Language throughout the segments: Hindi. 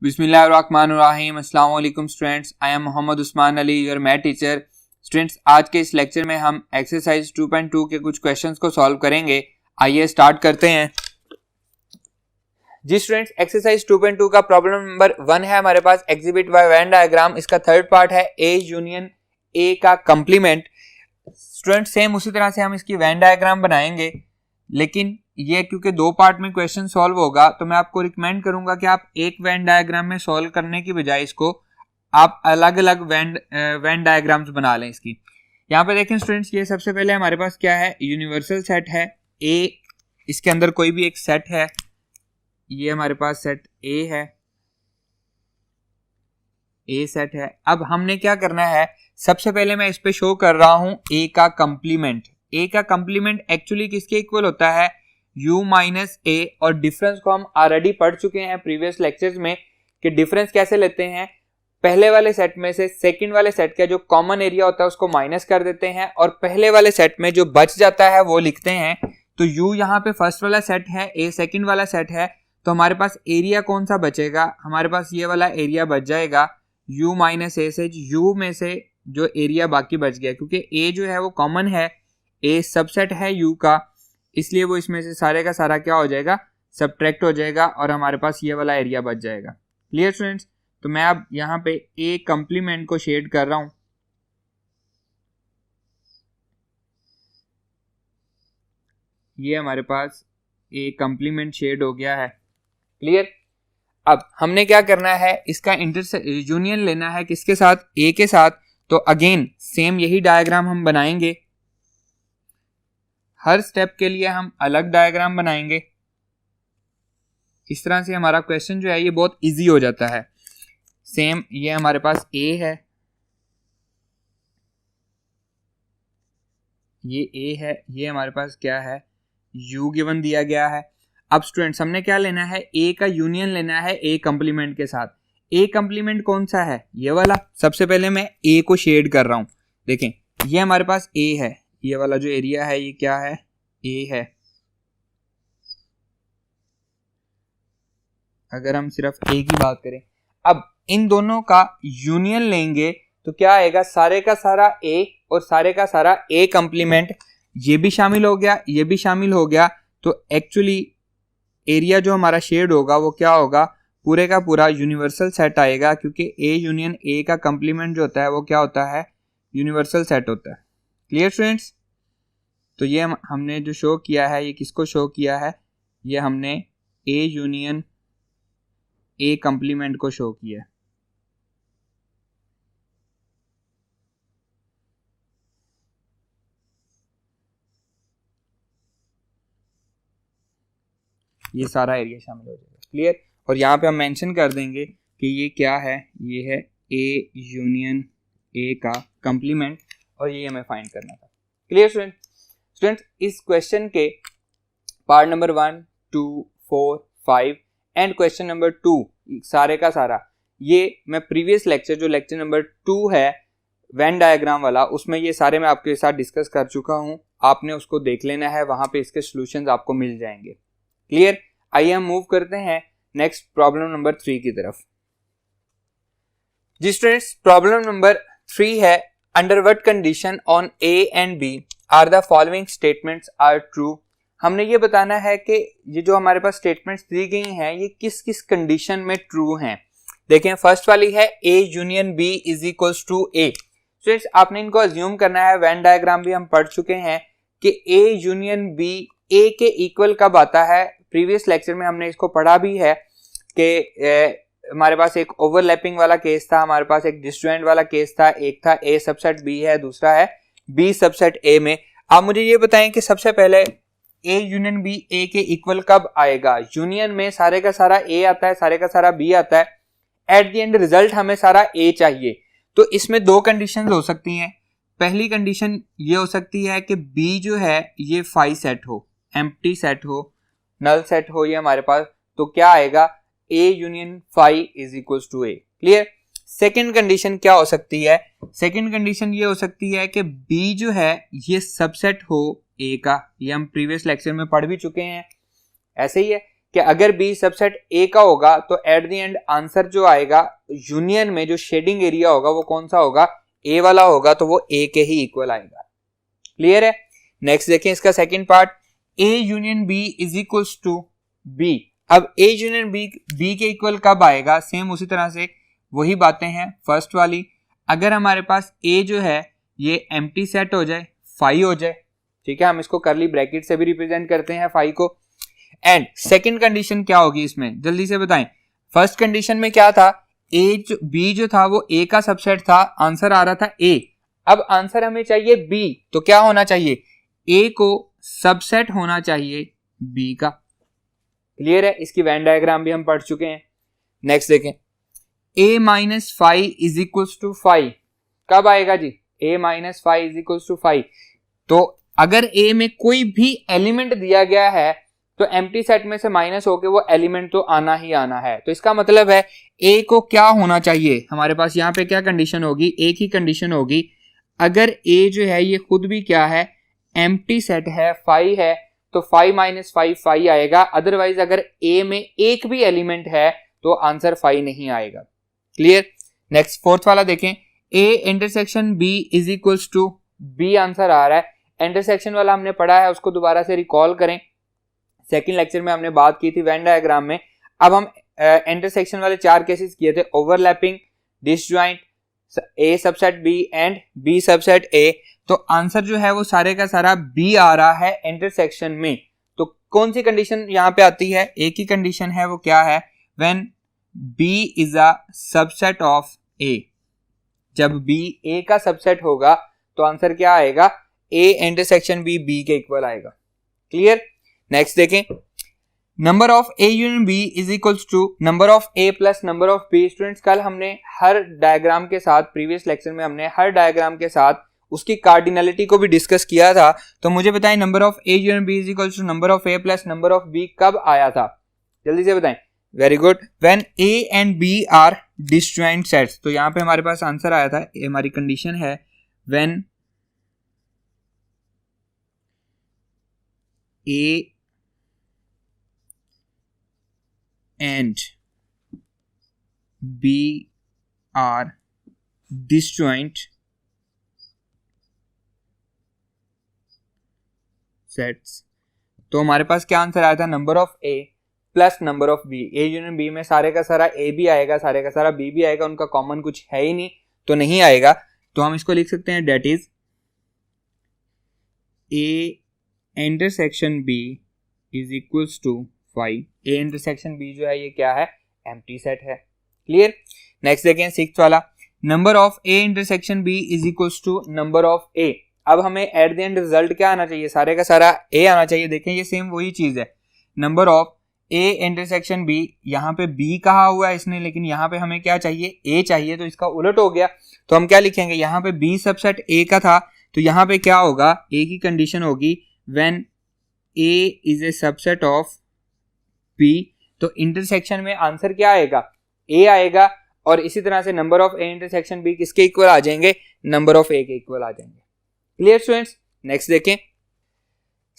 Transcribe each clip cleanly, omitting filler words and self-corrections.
बिस्मिल्लाहिर्रहमानिर्रहीम। अस्सलाम वालेकुम students, I am Mohammad Usman Ali, your math teacher. Students, आज के इस लेक्चर में हम एक्सरसाइज 2.2 के कुछ क्वेश्चंस को सॉल्व करेंगे। आइए स्टार्ट करते हैं। जी स्टूडेंट्स, एक्सरसाइज 2.2 का प्रॉब्लम नंबर 1 है हमारे पास, एग्जिबिट बाय वेन डायग्राम। इसका थर्ड पार्ट है ए यूनियन ए का कंप्लीमेंट। स्टूडेंट सेम उसी तरह से हम इसकी वेन डायग्राम बनाएंगे, लेकिन ये क्योंकि दो पार्ट में क्वेश्चन सॉल्व होगा तो मैं आपको रिकमेंड करूंगा कि आप एक वेन डायग्राम में सॉल्व करने की बजाय इसको आप अलग अलग वेन डायग्राम्स बना लें इसकी। यहाँ पे देखें स्टूडेंट्स, ये सबसे पहले हमारे पास क्या है, यूनिवर्सल सेट है ए। इसके अंदर कोई भी एक सेट है, ये हमारे पास सेट ए है, ए सेट है। अब हमने क्या करना है, सबसे पहले मैं इस पे शो कर रहा हूं ए का कंप्लीमेंट। ए का कंप्लीमेंट एक्चुअली किसके इक्वल होता है, u माइनस ए। और डिफरेंस को हम ऑलरेडी पढ़ चुके हैं प्रीवियस लेक्चर्स में कि डिफरेंस कैसे लेते हैं। पहले वाले सेट में से सेकंड वाले सेट का जो कॉमन एरिया होता है उसको माइनस कर देते हैं और पहले वाले सेट में जो बच जाता है वो लिखते हैं। तो u यहाँ पे फर्स्ट वाला सेट है, a सेकंड वाला सेट है, तो हमारे पास एरिया कौन सा बचेगा, हमारे पास ये वाला एरिया बच जाएगा u माइनस ए से। u में से जो एरिया बाकी बच गया, क्योंकि a जो है वो कॉमन है, a सबसेट है u का, इसलिए वो इसमें से सारे का सारा क्या हो जाएगा, सबट्रैक्ट हो जाएगा और हमारे पास ये वाला एरिया बच जाएगा। Clear students? तो मैं अब यहाँ पे ए कंप्लीमेंट को शेड कर रहा हूं। ये हमारे पास ए कंप्लीमेंट शेड हो गया है। क्लियर? अब हमने क्या करना है, इसका यूनियन लेना है किसके साथ, ए के साथ। तो अगेन सेम यही डायग्राम हम बनाएंगे, हर स्टेप के लिए हम अलग डायग्राम बनाएंगे। इस तरह से हमारा क्वेश्चन जो है ये बहुत इजी हो जाता है। सेम ये हमारे पास ए है, ये ए है, ये हमारे पास क्या है, u गिवन दिया गया है। अब स्टूडेंट्स हमने क्या लेना है, ए का यूनियन लेना है ए कंप्लीमेंट के साथ। ए कंप्लीमेंट कौन सा है, ये वाला। सबसे पहले मैं ए को शेड कर रहा हूं। देखें ये हमारे पास ए है, ये वाला जो एरिया है ये क्या है, ए है। अगर हम सिर्फ ए की बात करें, अब इन दोनों का यूनियन लेंगे तो क्या आएगा, सारे का सारा ए और सारे का सारा ए कंप्लीमेंट। ये भी शामिल हो गया, ये भी शामिल हो गया। तो एक्चुअली एरिया जो हमारा शेड होगा वो क्या होगा, पूरे का पूरा यूनिवर्सल सेट आएगा, क्योंकि ए यूनियन ए का कंप्लीमेंट जो होता है वो क्या होता है, यूनिवर्सल सेट होता है। Clear students? तो ये हमने जो शो किया है, ये किसको शो किया है, ये हमने ए यूनियन ए कंप्लीमेंट को शो किया है। ये सारा एरिया शामिल हो जाएगा। क्लियर? और यहाँ पे हम मेंशन कर देंगे कि ये क्या है, ये है ए यूनियन ए का कंप्लीमेंट, और ये हमें फाइंड करना था। क्लियर स्टूडेंट्स, इस क्वेश्चन के part number 1, 2, 4, 5 and question number 2 सारे का सारा ये मैं प्रीवियस लेक्चर जो लेक्चर नंबर 2 है वेन डायग्राम वाला, उसमें ये सारे मैं आपके साथ डिस्कस कर चुका हूं। आपने उसको देख लेना है, वहां पे इसके सॉल्यूशंस आपको मिल जाएंगे। क्लियर? आइए हम मूव करते हैं नेक्स्ट प्रॉब्लम नंबर 3 की तरफ। जी स्टूडेंट्स, प्रॉब्लम नंबर 3 है, under what condition on A and B are the following statements are true. हमने ये बताना है कि ये जो हमारे पास स्टेटमेंट्स दी गई हैं ये किस किस कंडीशन में ट्रू हैं। देखें फर्स्ट वाली है A union B is equals to A. Students आपने इनको अज्यूम करना है, वेन डायग्राम भी हम पढ़ चुके हैं कि ए यूनियन बी ए के इक्वल कब आता है। प्रीवियस लेक्चर में हमने इसको पढ़ा भी है कि हमारे पास एक ओवरलैपिंग वाला केस था, हमारे पास एक डिसजॉइंट वाला केस था। एक था ए सबसेट बी है, दूसरा है बी सबसेट ए में। आप मुझे ये बताएं कि सबसे पहले ए यूनियन बी ए के इक्वल कब आएगा। यूनियन में सारे का सारा ए आता है, सारे का सारा बी आता है, एट द एंड रिजल्ट हमें सारा ए चाहिए। तो इसमें दो कंडीशंस हो सकती हैं। पहली कंडीशन ये हो सकती है कि बी जो है ये फाई सेट हो, एम्प्टी सेट हो, नल सेट हो ये हमारे पास, तो क्या आएगा, A union phi is equals to A. Clear? Second condition क्या हो सकती है, सेकेंड कंडीशन ये हो सकती है कि बी जो है ये सबसेट हो ए का। ये हम प्रीवियस लेक्चर में पढ़ भी चुके हैं। ऐसे ही है कि अगर बी सबसेट ए का होगा तो एट द एंड आंसर जो आएगा यूनियन में जो शेडिंग एरिया होगा वो कौन सा होगा, ए वाला होगा, तो वो ए के ही इक्वल आएगा। क्लियर है। नेक्स्ट देखें इसका second part, A union B is equals to B. अब ए यूनियन बी बी के इक्वल कब आएगा, सेम उसी तरह से वही बातें हैं फर्स्ट वाली। अगर हमारे पास ए जो है ये एम्प्टी सेट हो जाए, फाई हो जाए, ठीक है, हम इसको करली ब्रैकेट से भी रिप्रेजेंट करते हैं फाई को। एंड सेकंड कंडीशन क्या होगी इसमें, जल्दी से बताएं। फर्स्ट कंडीशन में क्या था, ए जो बी जो था वो ए का सबसेट था, आंसर आ रहा था ए। अब आंसर हमें चाहिए बी, तो क्या होना चाहिए, ए को सबसेट होना चाहिए बी का। क्लियर है, इसकी वेन डायग्राम भी हम पढ़ चुके हैं। नेक्स्ट देखें, a minus five is equals to 5 कब आएगा जी, a minus five is equals to 5। तो अगर a में कोई भी एलिमेंट दिया गया है तो एम्प्टी सेट में से माइनस होके वो एलिमेंट तो आना ही आना है। तो इसका मतलब है a को क्या होना चाहिए, हमारे पास यहाँ पे क्या कंडीशन होगी, एक ही कंडीशन होगी, अगर a जो है ये खुद भी क्या है, एम्प्टी सेट है, 5 है, तो 5 माइनस 5 आएगा। अदरवाइज अगर a में एक भी एलिमेंट है तो आंसर 5 नहीं आएगा। क्लियर। नेक्स्ट फोर्थ वाला देखें, a intersection b is equals to b answer आ रहा है। इंटरसेक्शन वाला हमने पढ़ा है, उसको दोबारा से रिकॉल करें, सेकंड लेक्चर में हमने बात की थी वेन डायग्राम में। अब हम इंटरसेक्शन वाले 4 केसेस किए थे, overlapping, disjoint, a subset b and b subset a। तो आंसर जो है वो सारे का सारा b आ रहा है इंटरसेक्शन में। तो कौन सी कंडीशन यहाँ पे आती है, एक ही कंडीशन है, वो क्या है, when b is a subset of a। जब b a का सबसेट होगा तो आंसर क्या आएगा, a इंटरसेक्शन b के इक्वल आएगा। क्लियर। नेक्स्ट देखें, number of a union b is equals to number of a plus number of b। Students कल हमने हर डायग्राम के साथ, प्रीवियस लेक्चर में हमने हर डायग्राम के साथ उसकी कार्डिनलिटी को भी डिस्कस किया था। तो मुझे बताएं number of a union b is equals to number of a plus number of b कब आया था, जल्दी से बताएं। Very good, when a and b are disjoint sets. तो यहाँ पे हमारे पास आंसर आया था, ये हमारी कंडीशन है, when a and b are disjoint sets। तो हमारे पास क्या आंसर आया था, number of a plus number of b। a union b में सारे का सारा a भी आएगा, सारे का सारा b भी आएगा, उनका कॉमन कुछ है ही नहीं तो नहीं आएगा। तो हम इसको लिख सकते हैं, that is a intersection b is equals to 5। a intersection b जो है ये क्या है, एम्प्टी सेट है। क्लियर। नेक्स्ट देखें सिक्स्थ वाला, number of a intersection b is equals to number of a। अब हमें एट द एंड रिजल्ट क्या आना चाहिए, सारे का सारा a आना चाहिए। देखें ये सेम वही चीज है, number of a intersection b, यहाँ पे b कहा हुआ है इसने, लेकिन यहाँ पे हमें क्या चाहिए, a चाहिए, तो इसका उलट हो गया। तो हम क्या लिखेंगे, यहाँ पे b सबसेट a का था, तो यहाँ पे क्या होगा, a की कंडीशन होगी when a is a subset of b। तो इंटरसेक्शन में आंसर क्या आएगा, a आएगा। और इसी तरह से number of a intersection b किसके इक्वल आ जाएंगे, नंबर ऑफ a के इक्वल आ जाएंगे। Clear students. नेक्स्ट देखें,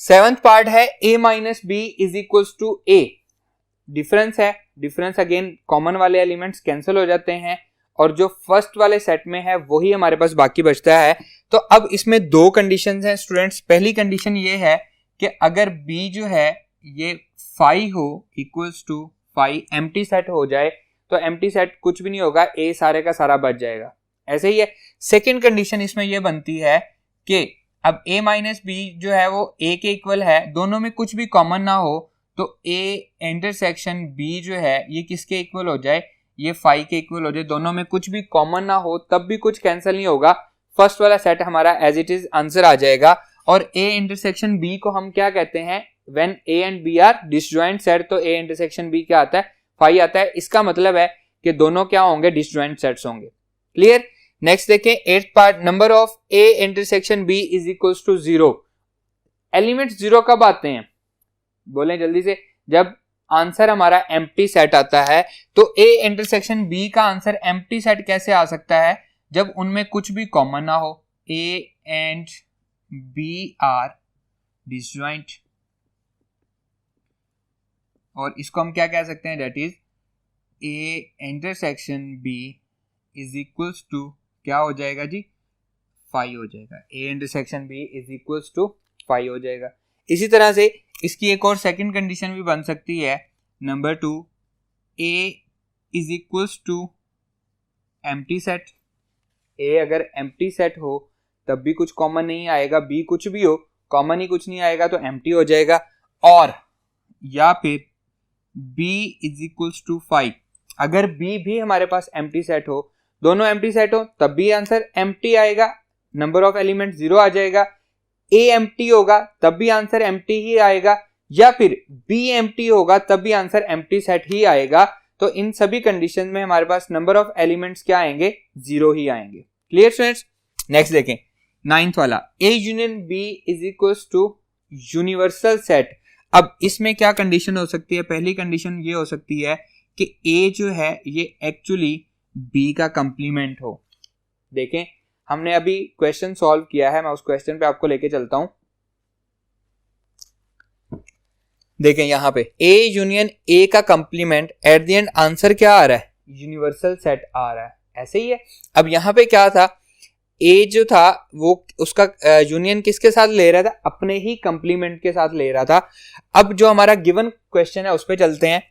सेवंथ पार्ट है a minus b is equals to a। Difference है, डिफरेंस अगेन कॉमन वाले एलिमेंट्स कैंसिल हो जाते हैं और जो फर्स्ट वाले सेट में है वही हमारे पास बाकी बचता है। तो अब इसमें 2 कंडीशंस हैं स्टूडेंट्स। पहली कंडीशन ये है कि अगर b जो है ये 5 हो, इक्वल्स टू 5, एम्प्टी सेट हो जाए, तो एम्प्टी सेट कुछ भी नहीं होगा, a सारे का सारा बच जाएगा। ऐसे ही है। सेकेंड कंडीशन इसमें यह बनती है कि अब a माइनस b जो है वो a के इक्वल है, दोनों में कुछ भी कॉमन ना हो, तो a इंटरसेक्शन b जो है ये किसके इक्वल हो जाए, ये 5 के इक्वल हो जाए। दोनों में कुछ भी कॉमन ना हो तब भी कुछ कैंसिल नहीं होगा, फर्स्ट वाला सेट हमारा एज इट इज आंसर आ जाएगा। और a इंटरसेक्शन b को हम क्या कहते हैं, when a and b are disjoint set, तो a इंटरसेक्शन b क्या आता है, 5 आता है। इसका मतलब है कि दोनों क्या होंगे, डिसजॉइंट सेट्स होंगे। क्लियर। नेक्स्ट देखें, eighth part, number of a intersection b is equals to 0। Elements 0 कब आते हैं, बोलें जल्दी से, जब आंसर हमारा एम्प्टी सेट आता है। तो a इंटरसेक्शन b का आंसर एम्प्टी सेट कैसे आ सकता है, जब उनमें कुछ भी कॉमन ना हो, a and b are disjoint. और इसको हम क्या कह सकते हैं, that is A intersection B is equals to क्या हो जाएगा जी, 5 हो जाएगा। A intersection B is equals to 5 हो जाएगा। इसी तरह से इसकी एक और सेकंड कंडीशन भी बन सकती है, number 2 A is equals to empty set. A अगर एम्प्टी सेट हो तब भी कुछ कॉमन नहीं आएगा, B कुछ भी हो कॉमन ही कुछ नहीं आएगा तो एम्प्टी हो जाएगा। और या फिर B इज इक्वल्स टू 5, अगर B भी हमारे पास एम्प्टी सेट हो, दोनों एम्प्टी सेट हो तब भी आंसर एम्प्टी आएगा, नंबर ऑफ एलिमेंट 0 आ जाएगा। A एम्प्टी होगा तब भी आंसर एम्प्टी ही आएगा, या फिर B एम्प्टी होगा तब भी आंसर एम्प्टी सेट ही आएगा। तो इन सभी कंडीशन में हमारे पास नंबर ऑफ एलिमेंट्स क्या आएंगे, 0 ही आएंगे। Clear students? नेक्स्ट देखें 9th वाला, A union B is equals to universal set. अब इसमें क्या कंडीशन हो सकती है, पहली कंडीशन ये हो सकती है कि A जो है ये एक्चुअली B का कंप्लीमेंट हो। देखें हमने अभी क्वेश्चन सॉल्व किया है, मैं उस क्वेश्चन पे आपको लेके चलता हूं। देखें यहां पे A यूनियन A का complement, at the end answer क्या आ रहा है, यूनिवर्सल सेट आ रहा है, ऐसे ही है। अब यहां पे क्या था, A जो था वो उसका यूनियन किसके साथ ले रहा था, अपने ही कंप्लीमेंट के साथ ले रहा था। अब जो हमारा गिवन क्वेश्चन है उस पर चलते हैं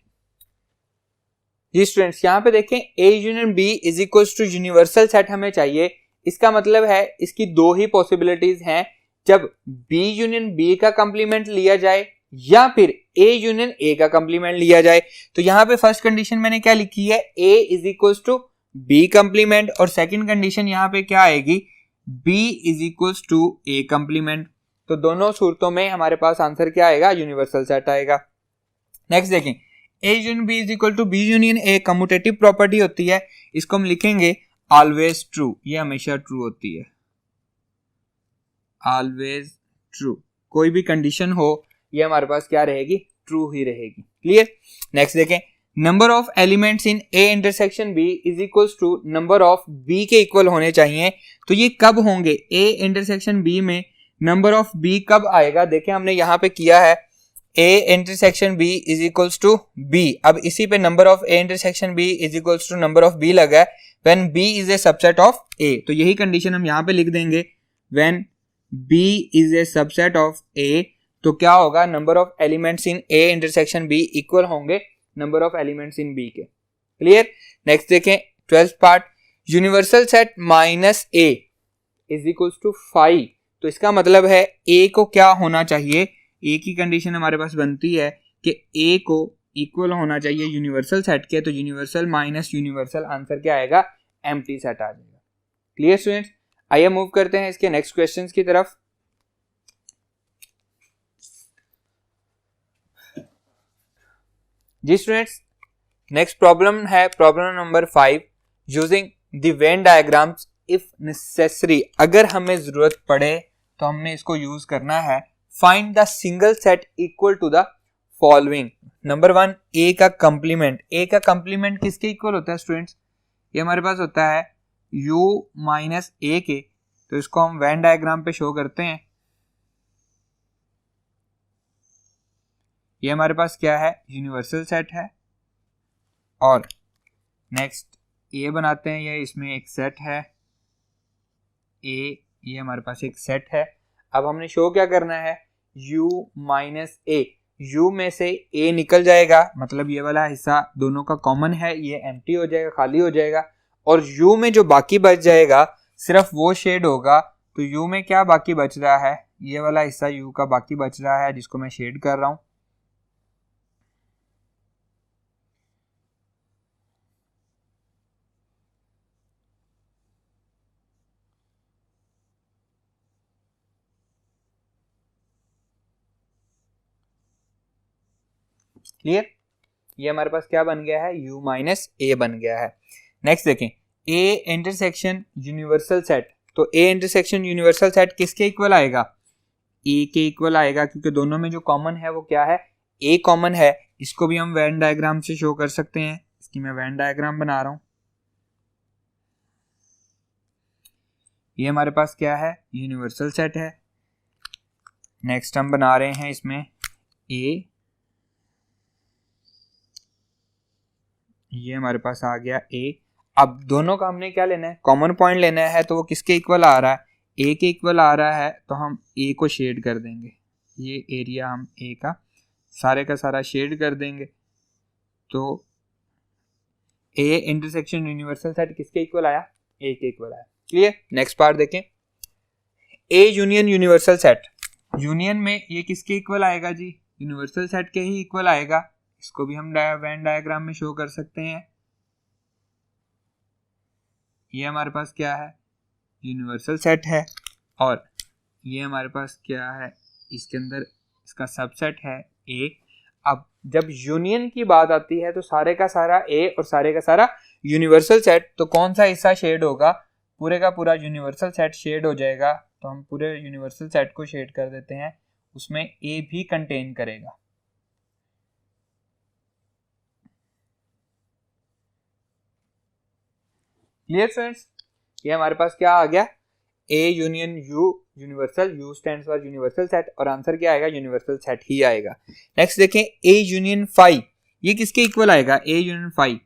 जी स्टूडेंट्स। यहां पे देखें A union B is equal to universal set हमें चाहिए। इसका मतलब है इसकी दो ही पॉसिबिलिटीज हैं, जब B यूनियन B का कंप्लीमेंट लिया जाए या फिर A यूनियन A का कंप्लीमेंट लिया जाए। तो यहां पे फर्स्ट कंडीशन मैंने क्या लिखी है, A is equal to B complement, और सेकंड कंडीशन यहां पे क्या आएगी, B is equal to A complement. तो दोनों सूरतों में हमारे पास आंसर क्या आएगा, यूनिवर्सल सेट आएगा। नेक्स्ट देखें A union B is equal to B union A commutative property होती है, इसको हम लिखेंगे ऑलवेज ट्रू, ये हमेशा ट्रू होती है, ऑलवेज ट्रू। कोई भी कंडीशन हो ये हमारे पास क्या रहेगी, ट्रू ही रहेगी। क्लियर? नेक्स्ट देखें number of elements in A intersection B is equal to number of B के इक्वल होने चाहिए। तो ये कब होंगे, A इंटरसेक्शन B में नंबर ऑफ B कब आएगा, देखें हमने यहाँ पे किया है A intersection B is equals to B। अब इसी पे number of A intersection B is equals to number of B लगा है, when B is a subset of A। तो यही कंडीशन हम यहाँ पे लिख देंगे, when B is a subset of A। तो क्या होगा, number of elements in A intersection B equal होंगे number of elements in B के। क्लियर? नेक्स्ट देखें 12th part, universal set minus A is equals to 5। तो इसका मतलब है A को क्या होना चाहिए, A की कंडीशन हमारे पास बनती है कि A को इक्वल होना चाहिए यूनिवर्सल सेट के। तो यूनिवर्सल माइनस यूनिवर्सल आंसर क्या आएगा, एम्प्टी सेट आ जाएगा। Clear students? आइए मूव करते हैं इसके नेक्स्ट क्वेश्चंस की तरफ। जी स्टूडेंट्स, नेक्स्ट प्रॉब्लम है problem number 5, using the Venn diagrams if necessary. अगर हमें जरूरत पड़े तो हमने इसको यूज करना है। Find the single set equal to the following. Number 1 A का कंप्लीमेंट। A का कंप्लीमेंट किसके इक्वल होता है स्टूडेंट्स, ये हमारे पास होता है U माइनस A के। तो इसको हम वेन डायग्राम पे शो करते हैं। ये हमारे पास क्या है, यूनिवर्सल सेट है। और नेक्स्ट A बनाते हैं, ये इसमें एक सेट है A, ये हमारे पास एक सेट है। अब हमने शो क्या करना है, U माइनस A। U में से A निकल जाएगा, मतलब ये वाला हिस्सा दोनों का कॉमन है, ये एम्प्टी हो जाएगा, खाली हो जाएगा। और U में जो बाकी बच जाएगा सिर्फ वो शेड होगा। तो U में क्या बाकी बच रहा है, ये वाला हिस्सा U का बाकी बच रहा है जिसको मैं शेड कर रहा हूं। क्लियर? ये हमारे पास क्या बन गया है, U माइनस A बन गया है। नेक्स्ट देखें A इंटरसेक्शन यूनिवर्सल सेट। तो A इंटरसेक्शन यूनिवर्सल सेट किसके इक्वल आएगा, A के इक्वल आएगा, क्योंकि दोनों में जो कॉमन है वो क्या है, A कॉमन है। इसको भी हम वेन डायग्राम से शो कर सकते हैं। इसकी मैं वेन डायग्राम बना रहा हूं। ये हमारे पास क्या है, यूनिवर्सल सेट है। नेक्स्ट हम बना रहे हैं इसमें A ये हमारे पास आ गया ए। अब दोनों का हमने क्या लेना है, कॉमन पॉइंट लेना है, तो वो किसके इक्वल आ रहा है, ए के इक्वल आ रहा है, तो हम ए को शेड कर देंगे। ये एरिया हम ए का सारा शेड कर देंगे, तो ए इंटरसेक्शन यूनिवर्सल सेट किसके इक्वल आया, ए के इक्वल आया। क्लियर। नेक्स्ट पार्ट देखें, A union universal set, union में ये किसके इक्वल आएगा जी, यूनिवर्सल सेट के ही इक्वल आएगा। इसको भी हम वेन डायग्राम में शो कर सकते हैं। ये हमारे पास क्या है, यूनिवर्सल सेट है, और ये हमारे पास क्या है, इसके अंदर इसका सबसेट है ए। अब जब यूनियन की बात आती है तो सारे का सारा ए और सारे का सारा यूनिवर्सल सेट, तो कौन सा हिस्सा शेड होगा, पूरे का पूरा यूनिवर्सल सेट शेड हो जाएगा। तो हम पूरे यूनिवर्सल सेट को शेड कर देते हैं, उसमें ए भी कंटेन करेगा। क्लियर फ्रेंड्स, ये हमारे पास क्या आ गया, A union you universal, you stands for universal set, और आंसर क्या आएगा, यूनिवर्सल सेट ही आएगा। नेक्स्ट देखें, ए यूनियन फाई, ये किसके इक्वल आएगा, ए यूनियन फाई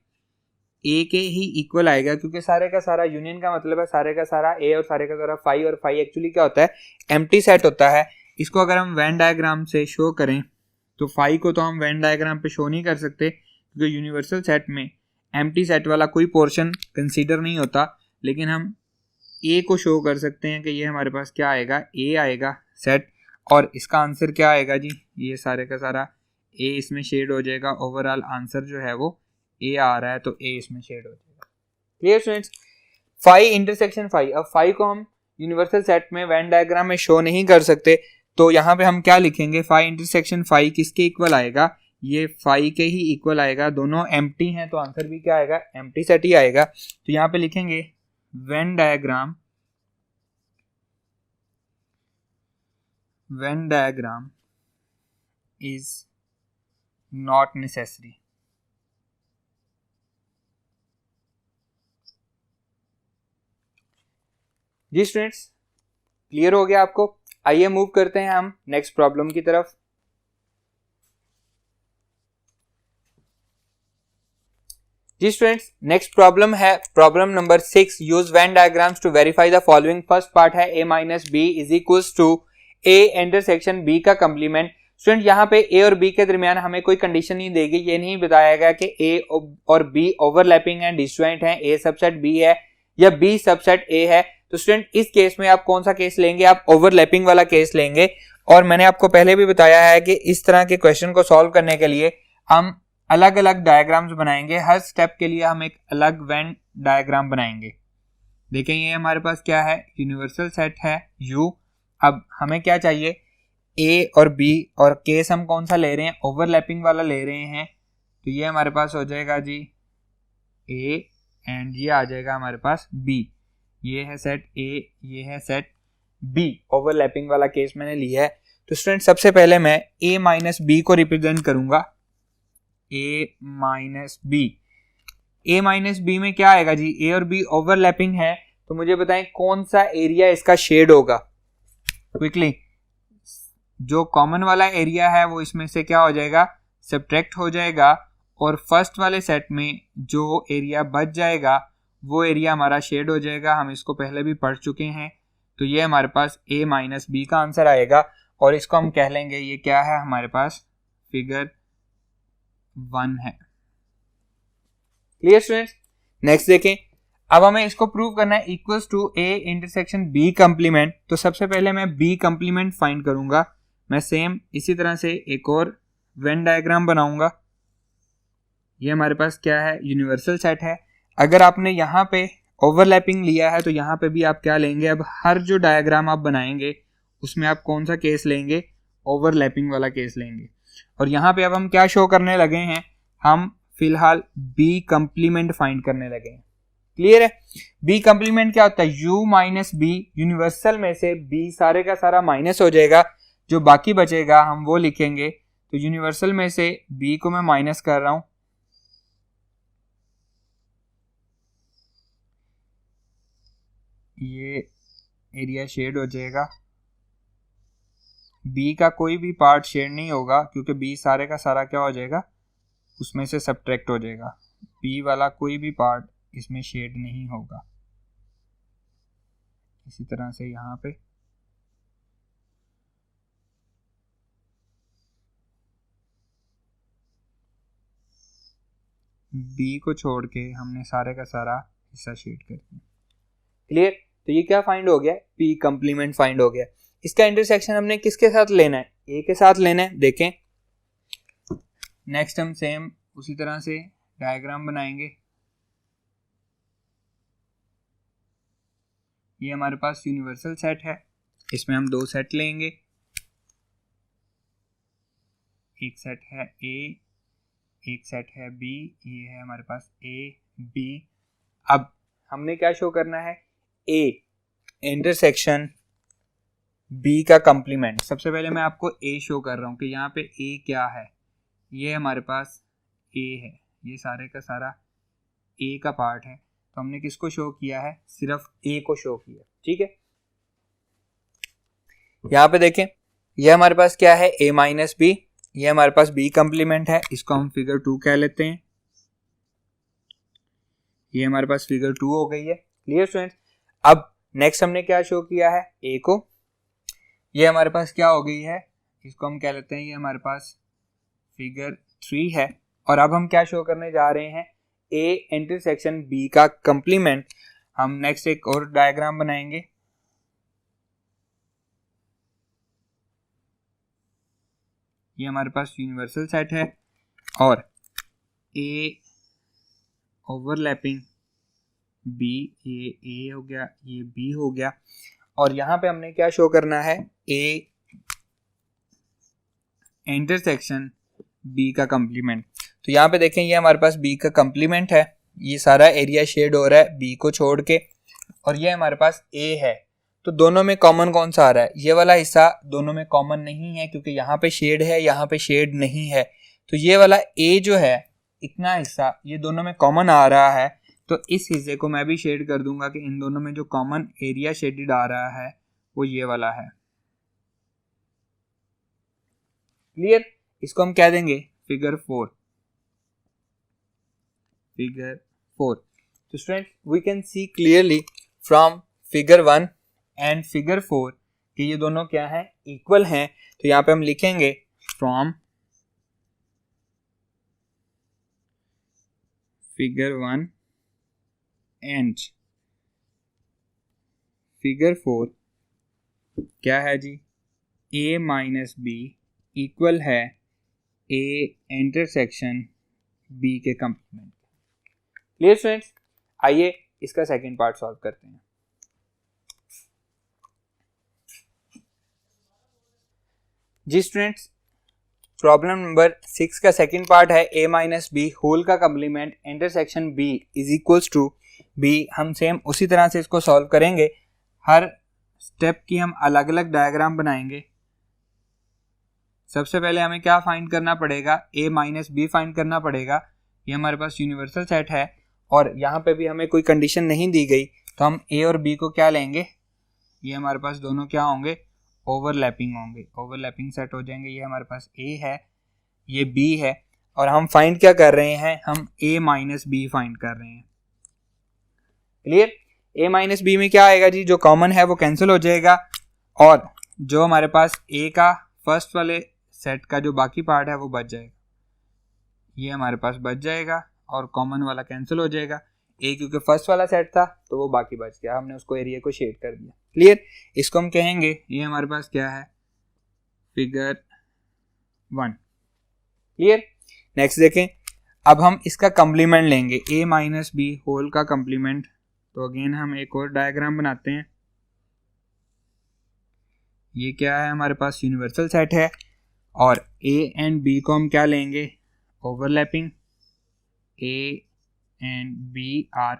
ए के ही इक्वल आएगा, क्योंकि सारे का सारा यूनियन का मतलब है सारे का सारा ए और सारे का सारा फाई, और फाई एक्चुअली क्या होता है, एम्प्टी सेट होता है। इसको अगर हम वेन डायग्राम से शो करें तो फाई को तो हम वेन डायग्राम पे शो नहीं कर सकते, क्योंकि यूनिवर्सल सेट में एम्प्टी सेट वाला कोई पोर्शन कंसीडर नहीं होता, लेकिन हम ए को शो कर सकते हैं कि ये हमारे पास क्या आएगा, ए आएगा सेट, और इसका आंसर क्या आएगा जी, ये सारे का सारा ए इसमें शेड हो जाएगा। ओवरऑल आंसर जो है वो ए आ रहा है, तो ए इसमें शेड हो जाएगा। Clear students, phi intersection phi, अब फाई को हम यूनिवर्सल सेट में वेन डायग्राम में शो नहीं कर सकते, तो यहाँ पे हम क्या लिखेंगे, फाई इंटरसेक्शन फाई किसके इक्वल आएगा, ये फाई के ही इक्वल आएगा। दोनों एम्प्टी हैं तो आंसर भी क्या आएगा, एम्प्टी सेट ही आएगा। तो यहाँ पे लिखेंगे Venn diagram is not necessary. जी स्टूडेंट्स, क्लियर हो गया आपको। आइए मूव करते हैं हम नेक्स्ट प्रॉब्लम की तरफ। जी स्टूडेंट्स, नेक्स्ट प्रॉब्लम है problem number 6। Use Venn diagrams to verify the following. First part है a minus B is equals to a intersection b का कंप्लीमेंट। स्टूडेंट यहाँ पे a और b के दरमियान हमें कोई कंडीशन नहीं देगी, ये नहीं बताया गया कि a और b ओवरलैपिंग है, डिस्जॉइंट है, a सबसेट b है या b सबसेट a है। तो स्टूडेंट इस केस में आप कौन सा केस लेंगे, आप ओवरलैपिंग वाला केस लेंगे। और मैंने आपको पहले भी बताया है कि इस तरह के क्वेश्चन को सॉल्व करने के लिए हम अलग अलग डायग्राम्स बनाएंगे, हर स्टेप के लिए हम एक अलग वेन डायग्राम बनाएंगे। देखें ये हमारे पास क्या है, यूनिवर्सल सेट है U। अब हमें क्या चाहिए, A और B, और केस हम कौन सा ले रहे हैं, ओवरलैपिंग वाला ले रहे हैं। तो ये हमारे पास हो जाएगा जी A एंड ये आ जाएगा हमारे पास B। ये है सेट A, ये है सेट B, ओवरलैपिंग वाला केस मैंने लिया है। तो स्टूडेंट सबसे पहले मैं A माइनस B को रिप्रेजेंट करूंगा, A minus B। A minus B में क्या आएगा जी, A और B ओवरलैपिंग है, तो मुझे बताएं कौन सा एरिया इसका शेड होगा। क्विकली, जो कॉमन वाला एरिया है वो इसमें से क्या हो जाएगा, सब्ट्रैक्ट हो जाएगा, और फर्स्ट वाले सेट में जो एरिया बच जाएगा वो एरिया हमारा शेड हो जाएगा। हम इसको पहले भी पढ़ चुके हैं। तो ये हमारे पास A माइनस B का आंसर आएगा, और इसको हम कह लेंगे ये क्या है, हमारे पास फिगर 1 है। क्लियर स्टूडेंट्स, नेक्स्ट देखें। अब हमें इसको प्रूव करना है equals to A intersection B complement. तो सबसे पहले मैं B कंप्लीमेंट फाइंड करूंगा। मैं सेम इसी तरह से एक और वेन डायग्राम बनाऊंगा। ये हमारे पास क्या है, यूनिवर्सल सेट है। अगर आपने यहाँ पे ओवरलैपिंग लिया है तो यहाँ पे भी आप क्या लेंगे, अब हर जो डायग्राम आप बनाएंगे उसमें आप कौन सा केस लेंगे, ओवरलैपिंग वाला केस लेंगे। और यहाँ पे अब हम क्या शो करने लगे हैं, हम फिलहाल B कंप्लीमेंट फाइंड करने लगे हैं। क्लियर है, B कंप्लीमेंट क्या होता है, U माइनस B, यूनिवर्सल में से B सारे का सारा माइनस हो जाएगा, जो बाकी बचेगा हम वो लिखेंगे। तो यूनिवर्सल में से B को मैं माइनस कर रहा हूं, ये एरिया शेड हो जाएगा। B का कोई भी पार्ट शेड नहीं होगा, क्योंकि B सारे का सारा क्या हो जाएगा, उसमें से सब्ट्रैक्ट हो जाएगा। बी वाला कोई भी पार्ट इसमें शेड नहीं होगा। इसी तरह से यहाँ पे बी को छोड़ के हमने सारे का सारा हिस्सा शेड कर दिया। क्लियर? तो ये क्या फाइंड हो गया? पी कंप्लीमेंट फाइंड हो गया। इसका इंटरसेक्शन हमने किसके साथ लेना है? ए के साथ लेना है। देखें, नेक्स्ट हम सेम उसी तरह से डायग्राम बनाएंगे। ये हमारे पास यूनिवर्सल सेट है, इसमें हम दो सेट लेंगे। एक सेट है ए, एक सेट है बी। ये है हमारे पास ए बी। अब हमने क्या शो करना है? ए इंटरसेक्शन बी का कंप्लीमेंट। सबसे पहले मैं आपको ए शो कर रहा हूं कि यहाँ पे ए क्या है। ये हमारे पास ए है, ये सारे का सारा ए का पार्ट है। तो हमने किसको शो किया है? सिर्फ ए को शो किया। ठीक है, यहाँ पे देखें, ये हमारे पास क्या है? A minus B. ये हमारे पास बी कंप्लीमेंट है, इसको हम फिगर 2 कह लेते हैं। ये हमारे पास फिगर 2 हो गई है। Clear students? अब नेक्स्ट हमने क्या शो किया है? ए को। ये हमारे पास क्या हो गई है? इसको हम कह लेते हैं, ये हमारे पास फिगर 3 है। और अब हम क्या शो करने जा रहे हैं? ए इंटरसेक्शन बी का कंप्लीमेंट। हम नेक्स्ट एक और डायग्राम बनाएंगे। ये हमारे पास यूनिवर्सल सेट है और ए ओवरलैपिंग बी, ये ए हो गया, ये बी हो गया। और यहाँ पे हमने क्या शो करना है? ए इंटरसेक्शन बी का कंप्लीमेंट। तो यहाँ पे देखें, ये हमारे पास बी का कंप्लीमेंट है। ये सारा एरिया शेड हो रहा है बी को छोड़ के, और ये हमारे पास ए है। तो दोनों में कॉमन कौन सा आ रहा है? ये वाला हिस्सा दोनों में कॉमन नहीं है, क्योंकि यहाँ पे शेड है, यहाँ पे शेड नहीं है। तो ये वाला ए जो है, इतना हिस्सा ये दोनों में कॉमन आ रहा है। तो इस हिस्से को मैं भी शेड कर दूंगा कि इन दोनों में जो कॉमन एरिया शेडेड आ रहा है वो ये वाला है। क्लियर? इसको हम कह देंगे फिगर 4। फिगर 4। तो student, we can see clearly from figure 1 and figure 4 कि ये दोनों क्या है? इक्वल हैं। तो यहाँ पे हम लिखेंगे फ्रॉम फिगर 1 एंड फिगर 4 क्या है जी? ए माइनस बी इक्वल है ए इंटरसेक्शन बी के कंप्लीमेंट। Clear students? आइए इसका सेकंड पार्ट सॉल्व करते हैं। जी स्टूडेंट्स, प्रॉब्लम नंबर 6 का सेकंड पार्ट है ए माइनस बी होल का complement intersection B is equals to B. हम सेम उसी तरह से इसको सॉल्व करेंगे। हर स्टेप की हम अलग अलग डायग्राम बनाएंगे। सबसे पहले हमें क्या फाइंड करना पड़ेगा? ए माइनस बी फाइंड करना पड़ेगा। ये हमारे पास यूनिवर्सल सेट है और यहाँ पे भी हमें कोई कंडीशन नहीं दी गई, तो हम ए और बी को क्या लेंगे? ये हमारे पास दोनों क्या होंगे? ओवरलैपिंग होंगे, ओवरलैपिंग सेट हो जाएंगे। ये हमारे पास ए है, ये बी है, और हम फाइंड क्या कर रहे हैं? हम ए माइनस बी फाइंड कर रहे हैं। क्लियर? ए माइनस बी में क्या आएगा जी? जो कॉमन है वो कैंसिल हो जाएगा, और जो हमारे पास ए का फर्स्ट वाले सेट का जो बाकी पार्ट है वो बच जाएगा। ये हमारे पास बच जाएगा और कॉमन वाला कैंसिल हो जाएगा। ए क्योंकि फर्स्ट वाला सेट था तो वो बाकी बच गया, हमने उसको एरिया को शेड कर दिया। क्लियर? इसको हम कहेंगे, ये हमारे पास क्या है? फिगर 1। क्लियर? नेक्स्ट देखें, अब हम इसका कंप्लीमेंट लेंगे, ए माइनस बी होल का कंप्लीमेंट। तो अगेन हम एक और डायग्राम बनाते हैं। ये क्या है? हमारे पास यूनिवर्सल सेट है और ए एंड बी को हम क्या लेंगे? Overlapping. A and B are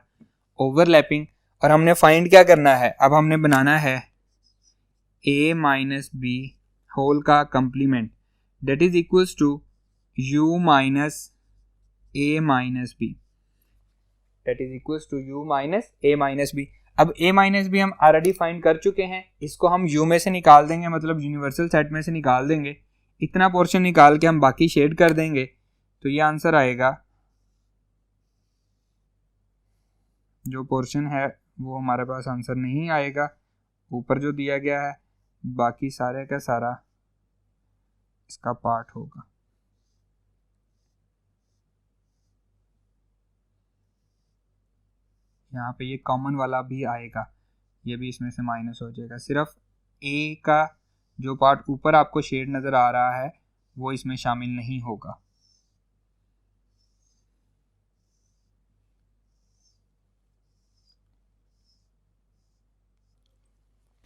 overlapping. और हमने फाइंड क्या करना है? अब हमने बनाना है ए माइनस बी होल का complement, that is equals to U minus A minus B, that is equals to U minus A minus B. अब ए माइनस बी हम ऑलरेडी फाइंड कर चुके हैं, इसको हम यू में से निकाल देंगे, मतलब यूनिवर्सल सेट में से निकाल देंगे। इतना पोर्शन निकाल के हम बाकी शेड कर देंगे, तो ये आंसर आएगा जो पोर्शन है वो हमारे पास आंसर नहीं आएगा, ऊपर जो दिया गया है बाकी सारे का सारा इसका पार्ट होगा। यहाँ पे ये कॉमन वाला भी आएगा, ये भी इसमें से माइनस हो जाएगा। सिर्फ ए का जो पार्ट ऊपर आपको शेड नज़र आ रहा है वो इसमें शामिल नहीं होगा।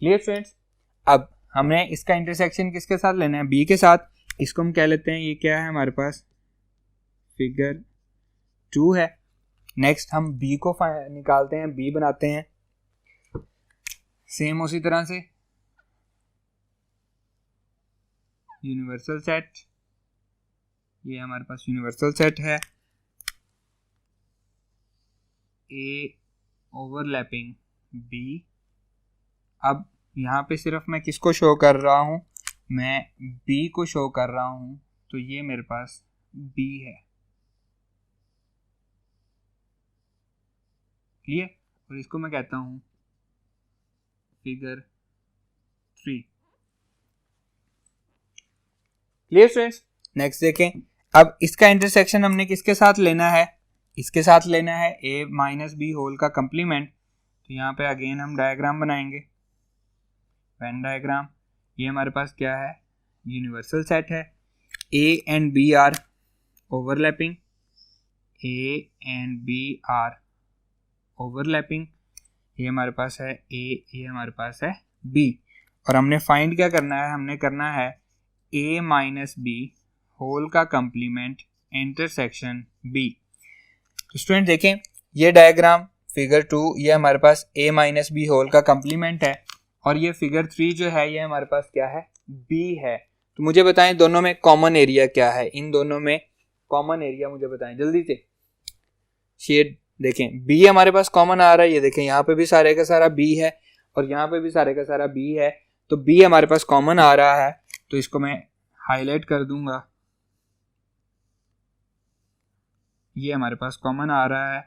Clear friends? अब हमने इसका इंटरसेक्शन किसके साथ लेना है? बी के साथ। इसको हम कह लेते हैं, ये क्या है हमारे पास? फिगर 2 है। नेक्स्ट हम बी को निकालते हैं, बी बनाते हैं सेम उसी तरह से यूनिवर्सल सेट। ये हमारे पास यूनिवर्सल सेट है। ए ओवरलैपिंग बी। अब यहाँ पे सिर्फ मैं किसको शो कर रहा हूँ? मैं बी को शो कर रहा हूँ, तो ये मेरे पास बी है। क्लियर? और इसको मैं कहता हूँ फिगर 3। Clear friends? नेक्स्ट देखें, अब इसका इंटरसेक्शन हमने किसके साथ लेना है? इसके साथ लेना है a माइनस बी होल का कंप्लीमेंट। तो यहाँ पे अगेन हम डायग्राम बनाएंगे, वेन डायग्राम। ये हमारे पास क्या है? यूनिवर्सल सेट है। a and b are overlapping, a and b are overlapping. ये हमारे पास है a, ये हमारे पास है b। और हमने फाइंड क्या करना है? हमने करना है a माइनस बी होल का कंप्लीमेंट इंटरसेक्शन b। तो स्टूडेंट देखें, ये डायग्राम फिगर 2 ये हमारे पास a माइनस बी होल का कंप्लीमेंट है, और ये फिगर 3 जो है ये हमारे पास क्या है? b है। तो मुझे बताएं दोनों में कॉमन एरिया क्या है? इन दोनों में कॉमन एरिया मुझे बताएं जल्दी से। शेड देखें, b हमारे पास कॉमन आ रहा है, ये देखें यहाँ पे भी सारे का सारा b है और यहाँ पे भी सारे का सारा b है। तो b हमारे पास कॉमन आ रहा है, तो इसको मैं हाईलाइट कर दूंगा। ये हमारे पास कॉमन आ रहा है।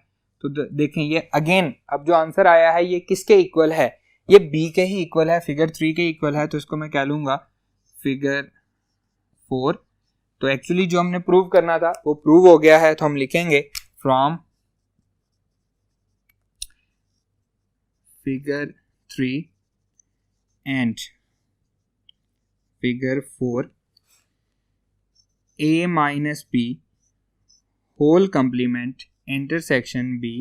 तो देखें ये अगेन अब जो आंसर आया है ये किसके इक्वल है? ये b के ही इक्वल है, फिगर 3 के इक्वल है। तो इसको मैं कह लूंगा फिगर 4। तो एक्चुअली जो हमने प्रूव करना था वो प्रूव हो गया है। तो हम लिखेंगे from figure 3 and figure 4 a minus B whole complement intersection b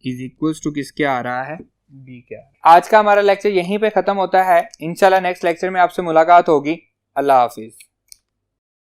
is equals to किसके आ रहा है? b के। आज का हमारा लेक्चर यहीं पे खत्म होता है। इंशाल्लाह नेक्स्ट लेक्चर में आपसे मुलाकात होगी। अल्लाह हाफिज।